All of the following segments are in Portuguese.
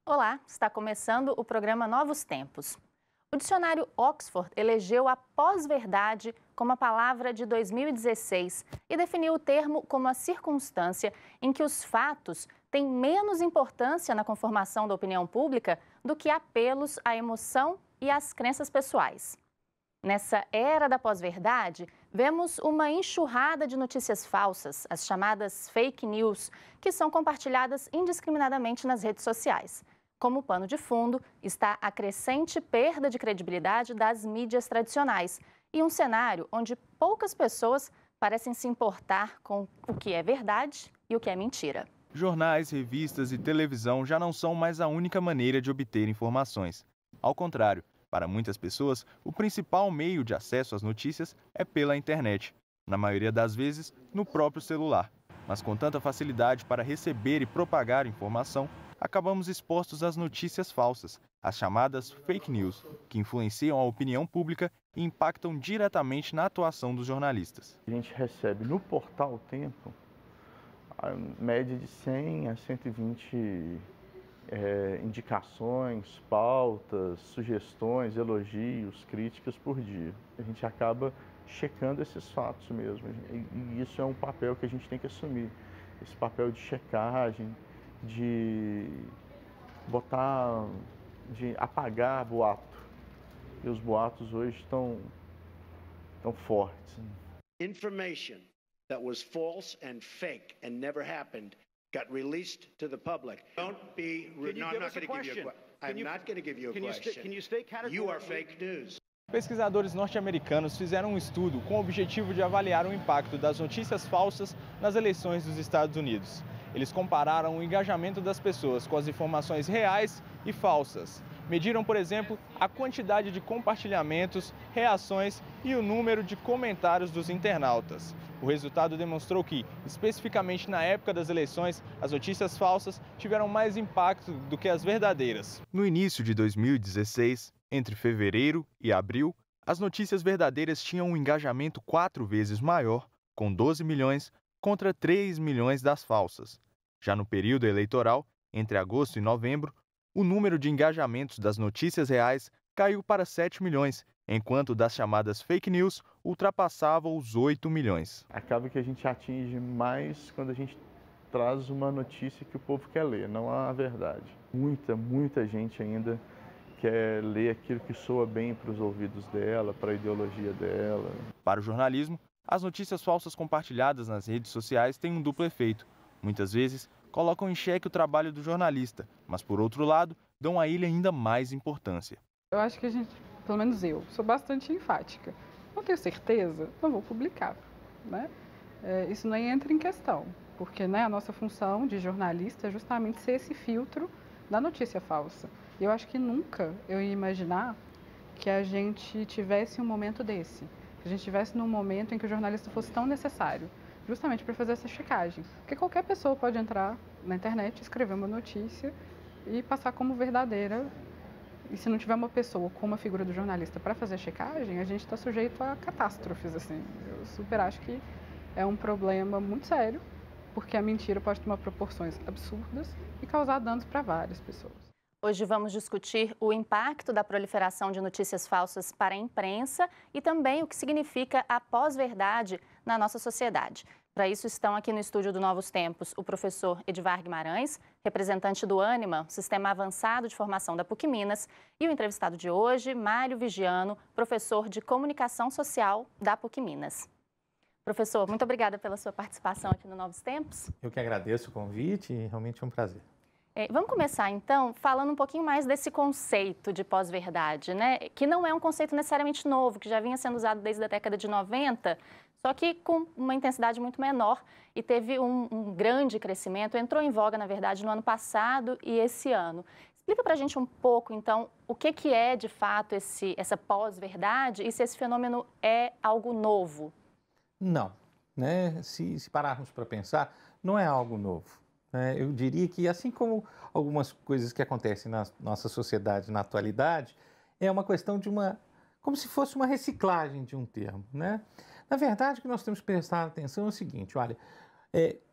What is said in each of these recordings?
Olá, está começando o programa Novos Tempos. O dicionário Oxford elegeu a pós-verdade como a palavra de 2016 e definiu o termo como a circunstância em que os fatos têm menos importância na conformação da opinião pública do que apelos à emoção e às crenças pessoais. Nessa era da pós-verdade, vemos uma enxurrada de notícias falsas, as chamadas fake news, que são compartilhadas indiscriminadamente nas redes sociais. Como pano de fundo está a crescente perda de credibilidade das mídias tradicionais e um cenário onde poucas pessoas parecem se importar com o que é verdade e o que é mentira. Jornais, revistas e televisão já não são mais a única maneira de obter informações. Ao contrário, para muitas pessoas, o principal meio de acesso às notícias é pela internet, na maioria das vezes no próprio celular. Mas com tanta facilidade para receber e propagar informação, acabamos expostos às notícias falsas, as chamadas fake news, que influenciam a opinião pública e impactam diretamente na atuação dos jornalistas. A gente recebe no portal Tempo a média de 100 a 120 indicações, pautas, sugestões, elogios, críticas por dia. A gente acaba checando esses fatos mesmo, e isso é um papel que a gente tem que assumir, esse papel de checagem, de apagar boato. E os boatos hoje estão fortes. Information that was false and fake and never happened got released to the public. Don't be rude. No, I'm not going to give you a question. I'm not going to give you a question. You are fake news. Pesquisadores norte-americanos fizeram um estudo com o objetivo de avaliar o impacto das notícias falsas nas eleições dos Estados Unidos. Eles compararam o engajamento das pessoas com as informações reais e falsas. Mediram, por exemplo, a quantidade de compartilhamentos, reações e o número de comentários dos internautas. O resultado demonstrou que, especificamente na época das eleições, as notícias falsas tiveram mais impacto do que as verdadeiras. No início de 2016, entre fevereiro e abril, as notícias verdadeiras tinham um engajamento 4 vezes maior, com 12 milhões, contra 3 milhões das falsas. Já no período eleitoral, entre agosto e novembro, o número de engajamentos das notícias reais caiu para 7 milhões, enquanto das chamadas fake news ultrapassava os 8 milhões. Acaba que a gente atinge mais quando a gente traz uma notícia que o povo quer ler, não a verdade. Muita gente ainda quer ler aquilo que soa bem para os ouvidos dela, para a ideologia dela. Para o jornalismo, as notícias falsas compartilhadas nas redes sociais têm um duplo efeito. Muitas vezes, colocam em xeque o trabalho do jornalista, mas, por outro lado, dão a ele ainda mais importância. Eu acho que a gente, pelo menos eu, sou bastante enfática. Não tenho certeza, não vou publicar, né? Isso nem entra em questão, porque a nossa função de jornalista é justamente ser esse filtro da notícia falsa. Eu acho que nunca eu ia imaginar que a gente tivesse um momento desse, que a gente tivesse num momento em que o jornalista fosse tão necessário, justamente para fazer essa checagem. Porque qualquer pessoa pode entrar na internet, escrever uma notícia e passar como verdadeira. E se não tiver uma pessoa com uma figura do jornalista para fazer a checagem, a gente está sujeito a catástrofes, assim. Eu super acho que é um problema muito sério, porque a mentira pode tomar proporções absurdas e causar danos para várias pessoas. Hoje vamos discutir o impacto da proliferação de notícias falsas para a imprensa e também o que significa a pós-verdade na nossa sociedade. Para isso estão aqui no estúdio do Novos Tempos o professor Edivar Guimarães, representante do Ânima, Sistema Avançado de Formação da PUC Minas, e o entrevistado de hoje, Mário Vigiano, professor de Comunicação Social da PUC Minas. Professor, muito obrigada pela sua participação aqui no Novos Tempos. Eu que agradeço o convite e realmente é um prazer. Vamos começar, então, falando um pouquinho mais desse conceito de pós-verdade, né? Que não é um conceito necessariamente novo, que já vinha sendo usado desde a década de 90, só que com uma intensidade muito menor e teve um grande crescimento, entrou em voga, na verdade, no ano passado e esse ano. Explica para a gente um pouco, então, o que é, de fato, essa pós-verdade e se esse fenômeno é algo novo. Não, né? Se pararmos para pensar, não é algo novo. né? Eu diria que, assim como algumas coisas que acontecem na nossa sociedade na atualidade, é uma questão de como se fosse uma reciclagem de um termo, né? Na verdade, o que nós temos que prestar atenção é o seguinte, olha,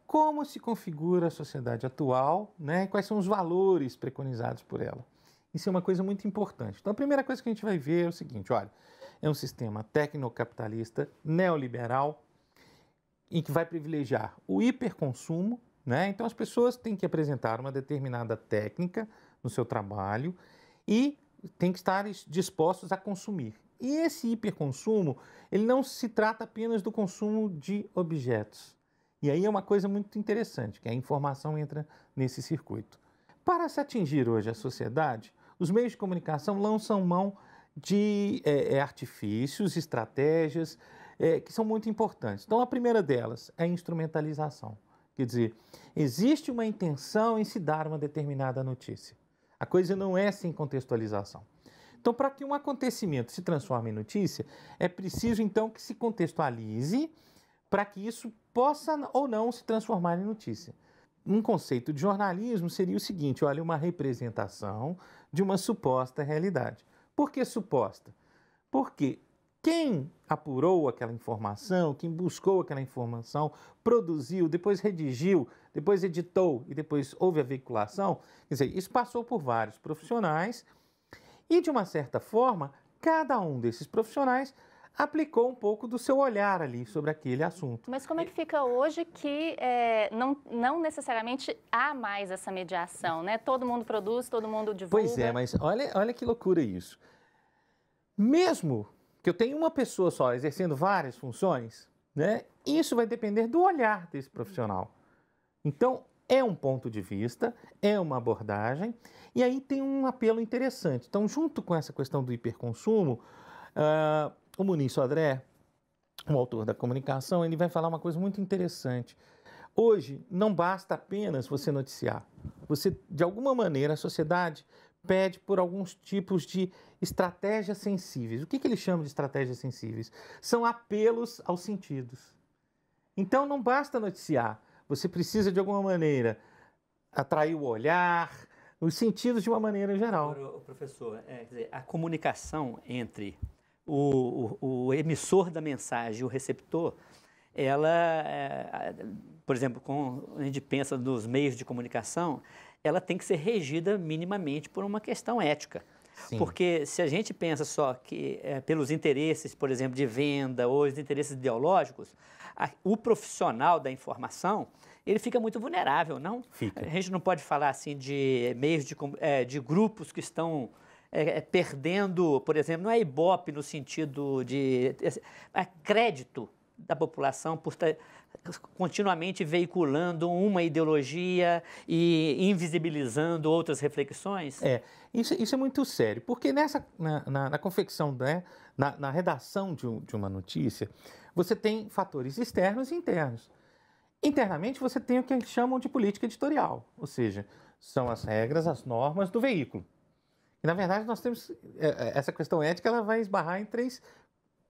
como se configura a sociedade atual, né? Quais são os valores preconizados por ela. Isso é uma coisa muito importante. Então, a primeira coisa que a gente vai ver é o seguinte, olha, é um sistema tecnocapitalista, neoliberal, em que vai privilegiar o hiperconsumo, né? Então, as pessoas têm que apresentar uma determinada técnica no seu trabalho e têm que estar dispostos a consumir. E esse hiperconsumo, ele não se trata apenas do consumo de objetos. E aí é uma coisa muito interessante, que a informação entra nesse circuito. Para se atingir hoje a sociedade, os meios de comunicação lançam mão de artifícios, estratégias que são muito importantes. Então, a primeira delas é a instrumentalização. Quer dizer, existe uma intenção em se dar uma determinada notícia. A coisa não é sem contextualização. Então, para que um acontecimento se transforme em notícia, é preciso, então, que se contextualize para que isso possa ou não se transformar em notícia. Um conceito de jornalismo seria o seguinte, olha, uma representação de uma suposta realidade. Por que suposta? Porque quem apurou aquela informação, quem buscou aquela informação, produziu, depois redigiu, depois editou e depois houve a veiculação, quer dizer, isso passou por vários profissionais e, de uma certa forma, cada um desses profissionais aplicou um pouco do seu olhar ali sobre aquele assunto. Mas como é que fica hoje que não necessariamente há mais essa mediação, né? Todo mundo produz, todo mundo divulga. Pois é, mas olha que loucura isso. Mesmo que eu tenha uma pessoa só exercendo várias funções, né? Isso vai depender do olhar desse profissional. Então, é um ponto de vista, é uma abordagem, e aí tem um apelo interessante. Então, junto com essa questão do hiperconsumo, o Muniz Sodré, o autor da comunicação, ele vai falar uma coisa muito interessante. Hoje, não basta apenas você noticiar. Você, de alguma maneira, a sociedade pede por alguns tipos de estratégias sensíveis. O que ele chama de estratégias sensíveis? São apelos aos sentidos. Então, não basta noticiar. Você precisa, de alguma maneira, atrair o olhar, os sentidos de uma maneira geral. Professor, quer dizer, a comunicação entre o emissor da mensagem e o receptor, ela, por exemplo, quando a gente pensa nos meios de comunicação, ela tem que ser regida minimamente por uma questão ética. Sim. Porque se a gente pensa só que pelos interesses, por exemplo, de venda ou os interesses ideológicos, o profissional da informação, ele fica muito vulnerável, não? Fica. A gente não pode falar assim de meios de grupos que estão perdendo, por exemplo, não é Ibope no sentido de crédito da população por estar continuamente veiculando uma ideologia e invisibilizando outras reflexões? Isso é muito sério, porque na confecção, né, na redação de uma notícia, você tem fatores externos e internos. Internamente, você tem o que eles chamam de política editorial, ou seja, são as regras, as normas do veículo. E, na verdade, nós temos essa questão ética, ela vai esbarrar em 3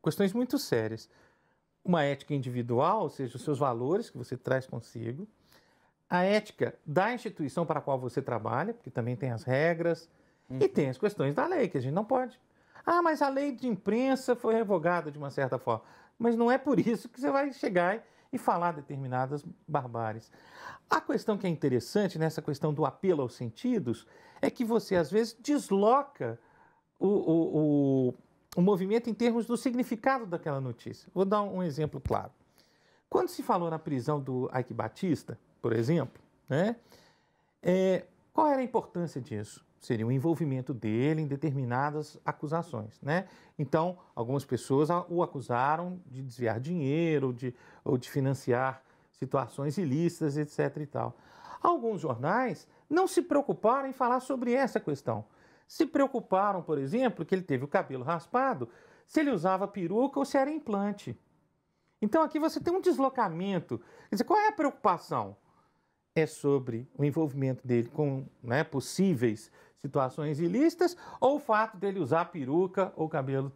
questões muito sérias. Uma ética individual, ou seja, os seus valores que você traz consigo. A ética da instituição para a qual você trabalha, porque também tem as regras. E tem as questões da lei, que a gente não pode. Ah, mas a lei de imprensa foi revogada de uma certa forma. Mas não é por isso que você vai chegar e falar determinadas barbáries. A questão que é interessante nessa questão do apelo aos sentidos é que você, às vezes, desloca o movimento em termos do significado daquela notícia. Vou dar um exemplo claro. Quando se falou na prisão do Eike Batista, por exemplo, né, qual era a importância disso? Seria o envolvimento dele em determinadas acusações, né? Então, algumas pessoas o acusaram de desviar dinheiro ou de financiar situações ilícitas, etc. e tal. Alguns jornais não se preocuparam em falar sobre essa questão. Se preocuparam, por exemplo, que ele teve o cabelo raspado, se ele usava peruca ou se era implante. Então, aqui você tem um deslocamento. Quer dizer, qual é a preocupação? É sobre o envolvimento dele com, né, possíveis situações ilícitas ou o fato dele usar peruca ou cabelo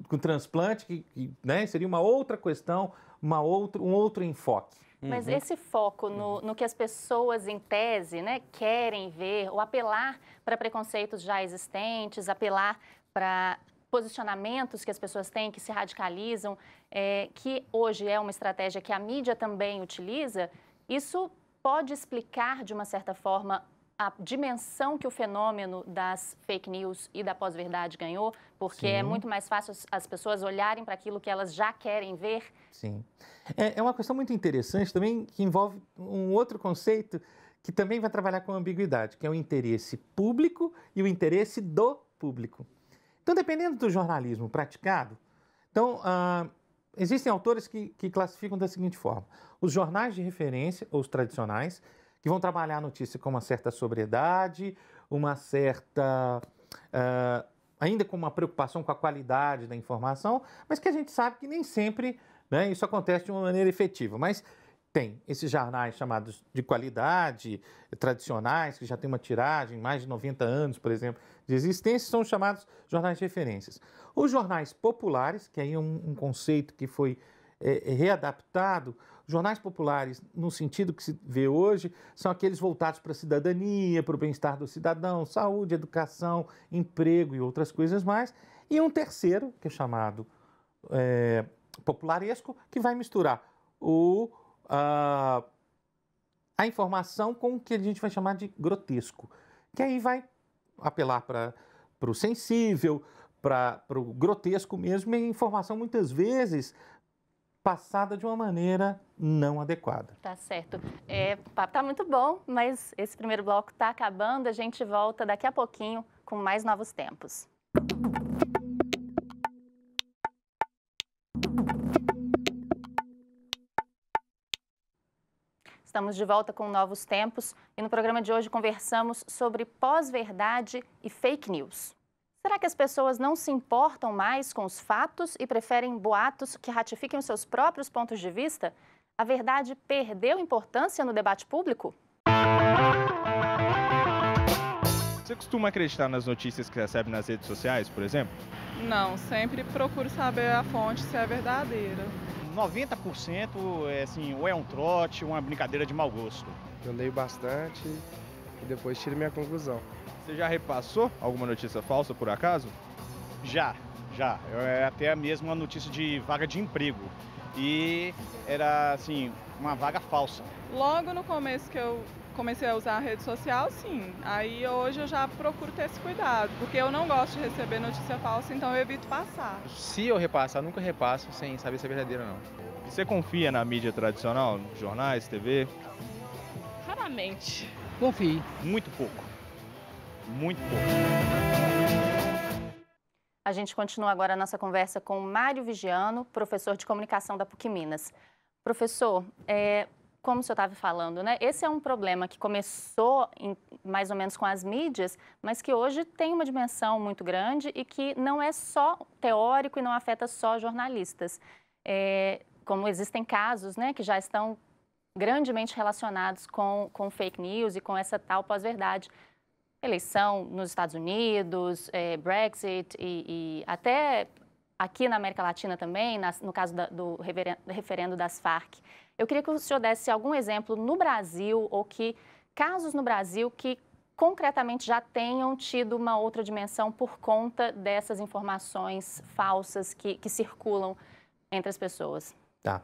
com transplante, que né, seria uma outra questão, um outro enfoque. Mas esse foco no que as pessoas, em tese, né, querem ver, ou apelar para preconceitos já existentes, apelar para posicionamentos que as pessoas têm, que se radicalizam, que hoje é uma estratégia que a mídia também utiliza, isso pode explicar, de uma certa forma, a dimensão que o fenômeno das fake news e da pós-verdade ganhou, porque é muito mais fácil as pessoas olharem para aquilo que elas já querem ver. Sim. É uma questão muito interessante também, que envolve um outro conceito que também vai trabalhar com ambiguidade, que é o interesse público e o interesse do público. Então, dependendo do jornalismo praticado, existem autores que classificam da seguinte forma: os jornais de referência, ou os tradicionais, que vão trabalhar a notícia com uma certa sobriedade, uma certa... ainda com uma preocupação com a qualidade da informação, mas que a gente sabe que nem sempre, né, isso acontece de uma maneira efetiva. Mas tem esses jornais chamados de qualidade, tradicionais, que já tem uma tiragem, mais de 90 anos, por exemplo, de existência, são chamados jornais de referências. Os jornais populares, que aí é um conceito que foi readaptado. Jornais populares, no sentido que se vê hoje, são aqueles voltados para a cidadania, para o bem-estar do cidadão, saúde, educação, emprego e outras coisas mais. E um terceiro, que é chamado popularesco, que vai misturar a informação com o que a gente vai chamar de grotesco, que aí vai apelar para o sensível, para o grotesco mesmo, e a informação muitas vezes passada de uma maneira não adequada. Tá certo. O papo tá muito bom, mas esse primeiro bloco tá acabando. A gente volta daqui a pouquinho com mais Novos Tempos. Estamos de volta com Novos Tempos e no programa de hoje conversamos sobre pós-verdade e fake news. Será que as pessoas não se importam mais com os fatos e preferem boatos que ratifiquem os seus próprios pontos de vista? A verdade perdeu importância no debate público? Você costuma acreditar nas notícias que recebe nas redes sociais, por exemplo? Não, sempre procuro saber a fonte se é verdadeira. 90% ou é um trote, ou uma brincadeira de mau gosto. Eu leio bastante e depois tiro minha conclusão. Você já repassou alguma notícia falsa, por acaso? Já. Até mesmo uma notícia de vaga de emprego. E era, uma vaga falsa. Logo no começo que eu comecei a usar a rede social, sim. Aí hoje eu já procuro ter esse cuidado, porque eu não gosto de receber notícia falsa, então eu evito passar. Se eu repassar, eu nunca repasso sem saber se é verdadeiro ou não. E você confia na mídia tradicional, jornais, TV? Raramente. Confio. Muito pouco. Muito pouco. A gente continua agora a nossa conversa com Mário Vigiano, professor de comunicação da PUC Minas. Professor, como o senhor estava falando, né? Esse é um problema que começou mais ou menos com as mídias, mas que hoje tem uma dimensão muito grande e que não é só teórico e não afeta só jornalistas. Como existem casos, né, que já estão grandemente relacionados com fake news e com essa tal pós-verdade. Eleição nos Estados Unidos, Brexit e até aqui na América Latina também, no caso do referendo das Farc. Eu queria que o senhor desse algum exemplo no Brasil ou casos no Brasil que concretamente já tenham tido uma outra dimensão por conta dessas informações falsas que circulam entre as pessoas. Tá.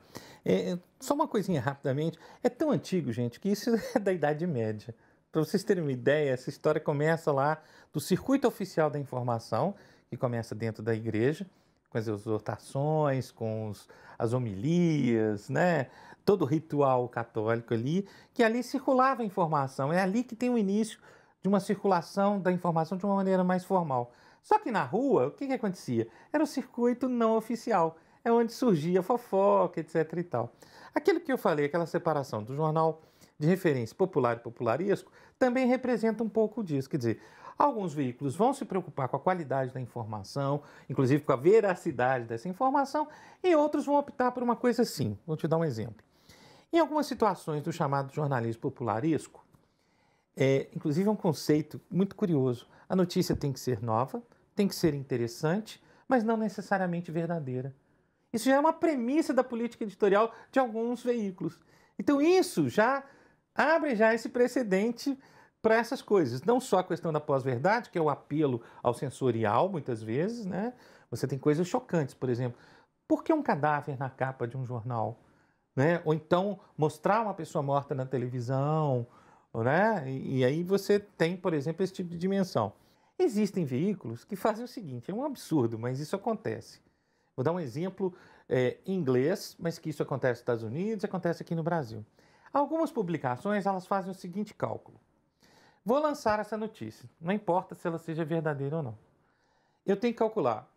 Só uma coisinha rapidamente. É tão antigo, gente, que isso é da Idade Média. Para vocês terem uma ideia, essa história começa lá do circuito oficial da informação, que começa dentro da igreja, com as exortações, com as homilias, né? Todo o ritual católico ali, que ali circulava a informação. É ali que tem o início de uma circulação da informação de uma maneira mais formal. Só que na rua, o que acontecia? Era o circuito não oficial. É onde surgia fofoca, etc. e tal. Aquilo que eu falei, aquela separação do jornal de referência popular e popularesco, também representa um pouco disso. Quer dizer, alguns veículos vão se preocupar com a qualidade da informação, inclusive com a veracidade dessa informação, e outros vão optar por uma coisa assim. Vou te dar um exemplo. Em algumas situações do chamado jornalismo popularesco, inclusive é um conceito muito curioso. A notícia tem que ser nova, tem que ser interessante, mas não necessariamente verdadeira. Isso já é uma premissa da política editorial de alguns veículos. Então isso já abre já esse precedente para essas coisas. Não só a questão da pós-verdade, que é o apelo ao sensorial, muitas vezes, né? Você tem coisas chocantes, por exemplo. Por que um cadáver na capa de um jornal? Né? Ou então mostrar uma pessoa morta na televisão, né? E aí você tem, por exemplo, esse tipo de dimensão. Existem veículos que fazem o seguinte, é um absurdo, mas isso acontece. Vou dar um exemplo em inglês, mas que isso acontece nos Estados Unidos, acontece aqui no Brasil. Algumas publicações, elas fazem o seguinte cálculo. Vou lançar essa notícia, não importa se ela seja verdadeira ou não. Eu tenho que calcular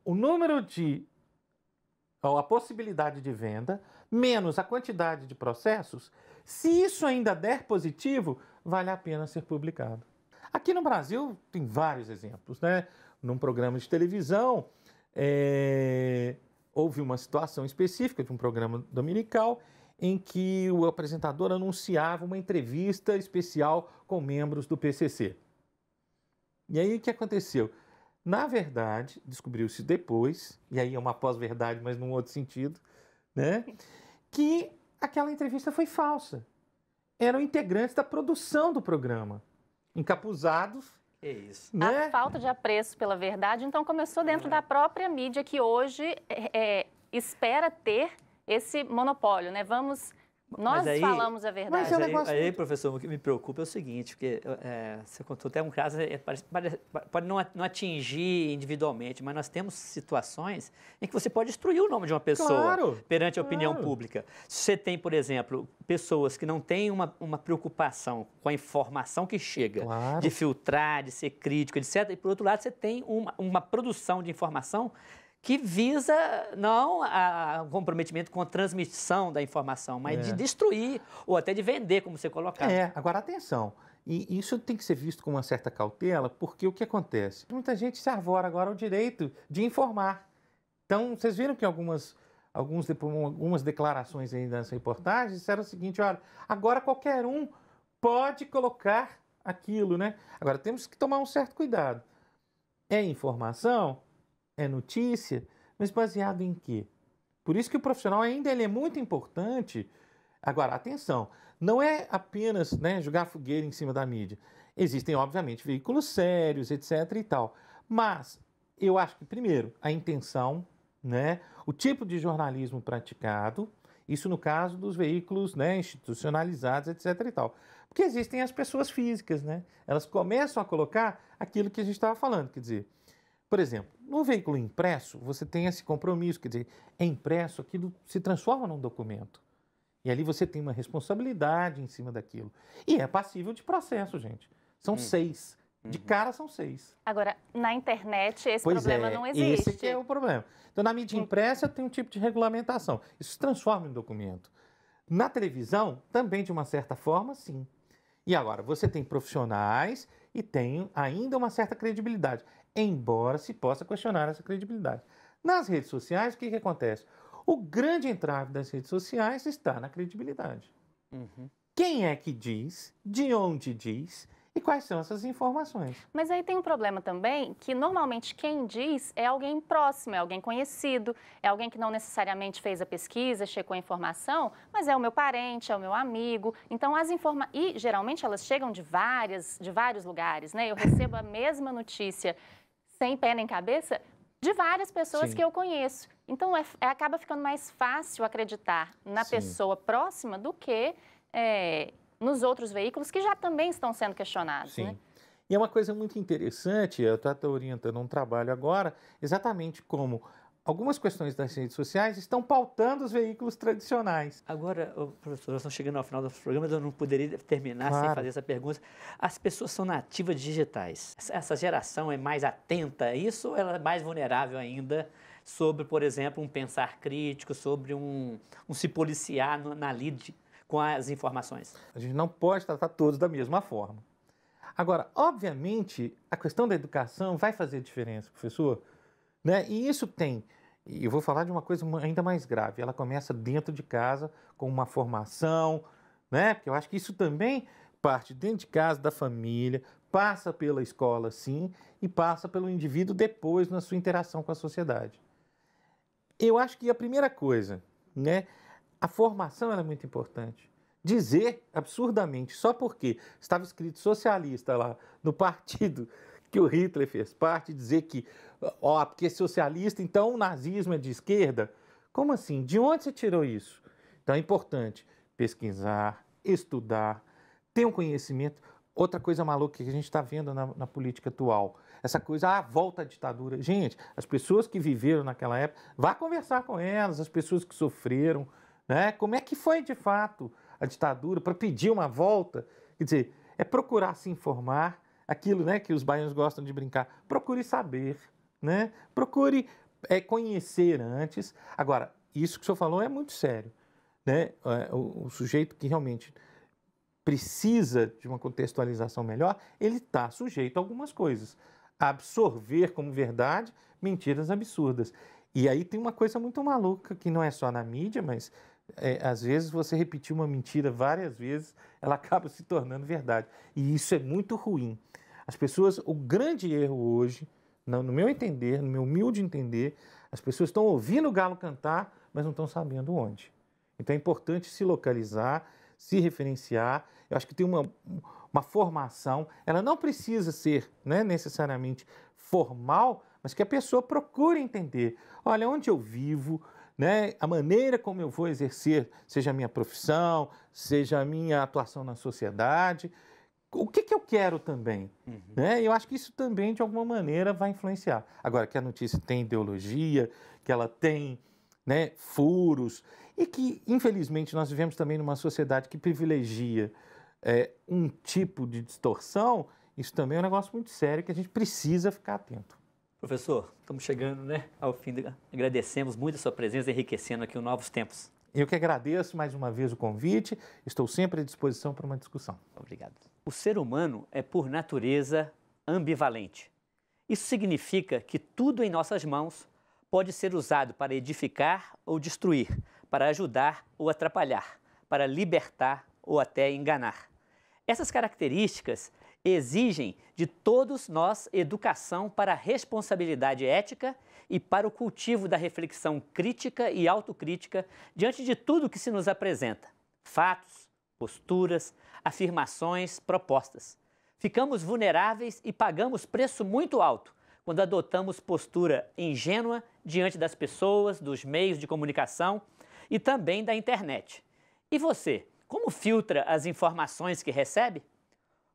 o número de, ou a possibilidade de venda, menos a quantidade de processos. Se isso ainda der positivo, vale a pena ser publicado. Aqui no Brasil tem vários exemplos, né? Num programa de televisão, houve uma situação específica de um programa dominical em que o apresentador anunciava uma entrevista especial com membros do PCC. E aí o que aconteceu? Na verdade, descobriu-se depois, e aí é uma pós-verdade, mas num outro sentido, né? Que aquela entrevista foi falsa. Eram integrantes da produção do programa, encapuzados. É isso. Né? A falta de apreço pela verdade, então, começou dentro da própria mídia, que hoje espera ter esse monopólio, né? Nós falamos a verdade. Mas aí, professor, o que me preocupa é o seguinte, porque você contou até um caso, pode não atingir individualmente, mas nós temos situações em que você pode destruir o nome de uma pessoa perante a opinião pública. Se você tem, por exemplo, pessoas que não têm uma preocupação com a informação que chega, de filtrar, de ser crítico, etc., e, por outro lado, você tem uma produção de informação que visa não o comprometimento com a transmissão da informação, mas de destruir ou até de vender, como você colocava. Agora atenção, e isso tem que ser visto com uma certa cautela, porque o que acontece? Muita gente se arvora agora o direito de informar. Então, vocês viram que algumas declarações aí nessa reportagem disseram o seguinte, olha, agora qualquer um pode colocar aquilo, né? Agora, temos que tomar um certo cuidado. É informação? É notícia, mas baseado em quê? Por isso que o profissional ainda ele é muito importante. Agora, atenção, não é apenas jogar fogueira em cima da mídia. Existem, obviamente, veículos sérios, etc. e tal. Mas eu acho que, primeiro, a intenção, o tipo de jornalismo praticado, isso no caso dos veículos institucionalizados, etc. e tal. Porque existem as pessoas físicas, elas começam a colocar aquilo que a gente estava falando, quer dizer, por exemplo, no veículo impresso, você tem esse compromisso, quer dizer, é impresso, aquilo se transforma num documento. E ali você tem uma responsabilidade em cima daquilo. E é passível de processo, gente. São 6. De cara são 6. Agora, na internet, esse problema não existe. Esse que é o problema. Então, na mídia impressa, tem um tipo de regulamentação. Isso se transforma em documento. Na televisão, também, de uma certa forma, sim. E agora, você tem profissionais e tem ainda uma certa credibilidade, embora se possa questionar essa credibilidade. Nas redes sociais, o que acontece? O grande entrave das redes sociais está na credibilidade. Quem é que diz, de onde diz e quais são essas informações. Mas aí tem um problema também, que normalmente quem diz é alguém próximo, é alguém conhecido, é alguém que não necessariamente fez a pesquisa, checou a informação, mas é o meu parente, é o meu amigo. Então, e geralmente elas chegam de vários lugares, né? Eu recebo a mesma notícia sem pé nem cabeça de várias pessoas que eu conheço. Então, acaba ficando mais fácil acreditar na pessoa próxima do que nos outros veículos que já também estão sendo questionados. Né? E é uma coisa muito interessante, eu estou orientando um trabalho agora, exatamente como algumas questões das redes sociais estão pautando os veículos tradicionais. Agora, professor, nós estamos chegando ao final do programa, mas eu não poderia terminar sem fazer essa pergunta. As pessoas são nativas digitais. Essa geração é mais atenta a isso ou ela é mais vulnerável ainda sobre, por exemplo, um pensar crítico, sobre um se policiar na lide com as informações? A gente não pode tratar todos da mesma forma. Agora, obviamente, a questão da educação vai fazer diferença, professor, né? E isso tem, e eu vou falar de uma coisa ainda mais grave, ela começa dentro de casa, com uma formação, né? Porque eu acho que isso também parte dentro de casa, da família, passa pela escola, sim, e passa pelo indivíduo depois na sua interação com a sociedade. Eu acho que a primeira coisa, né? A formação ela é muito importante. dizer absurdamente, só porque estava escrito socialista lá no partido que o Hitler fez parte, dizer que, ó, porque é socialista, então o nazismo é de esquerda. Como assim? De onde você tirou isso? Então é importante pesquisar, estudar, ter um conhecimento. Outra coisa maluca que a gente está vendo na política atual, essa coisa, volta à ditadura. Gente, as pessoas que viveram naquela época, vá conversar com elas, as pessoas que sofreram, né? Como é que foi de fato a ditadura para pedir uma volta? Quer dizer, é procurar se informar, aquilo, né, que os baianos gostam de brincar, procure saber, né? Procure conhecer antes. Agora, isso que o senhor falou é muito sério, né? O sujeito que realmente precisa de uma contextualização melhor, ele está sujeito a algumas coisas. A absorver como verdade mentiras absurdas. E aí tem uma coisa muito maluca, que não é só na mídia, mas às vezes você repetir uma mentira várias vezes, ela acaba se tornando verdade. E isso é muito ruim. As pessoas, o grande erro hoje, no meu entender, no meu humilde entender, as pessoas estão ouvindo o galo cantar, mas não estão sabendo onde. Então é importante se localizar, se referenciar. Eu acho que tem uma formação, ela não precisa ser, né, necessariamente formal, mas que a pessoa procure entender. Olha, onde eu vivo, né, a maneira como eu vou exercer, seja a minha profissão, seja a minha atuação na sociedade, o que eu quero também. Né? Eu acho que isso também, de alguma maneira, vai influenciar. Agora, que a notícia tem ideologia, que ela tem, né, furos, e que, infelizmente, nós vivemos também numa sociedade que privilegia um tipo de distorção, isso também é um negócio muito sério que a gente precisa ficar atento. Professor, estamos chegando, né, ao fim. Agradecemos muito a sua presença, enriquecendo aqui o Novos Tempos. Eu que agradeço mais uma vez o convite, estou sempre à disposição para uma discussão. Obrigado. O ser humano é, por natureza, ambivalente. Isso significa que tudo em nossas mãos pode ser usado para edificar ou destruir, para ajudar ou atrapalhar, para libertar ou até enganar. Essas características exigem de todos nós educação para a responsabilidade ética e para o cultivo da reflexão crítica e autocrítica diante de tudo que se nos apresenta. Fatos, posturas, afirmações, propostas. Ficamos vulneráveis e pagamos preço muito alto quando adotamos postura ingênua diante das pessoas, dos meios de comunicação e também da internet. E você, como filtra as informações que recebe?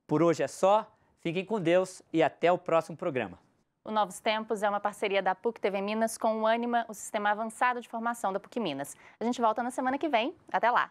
Por hoje é só, fiquem com Deus e até o próximo programa. O Novos Tempos é uma parceria da PUC TV Minas com o Ânima, o sistema avançado de formação da PUC Minas. A gente volta na semana que vem. Até lá!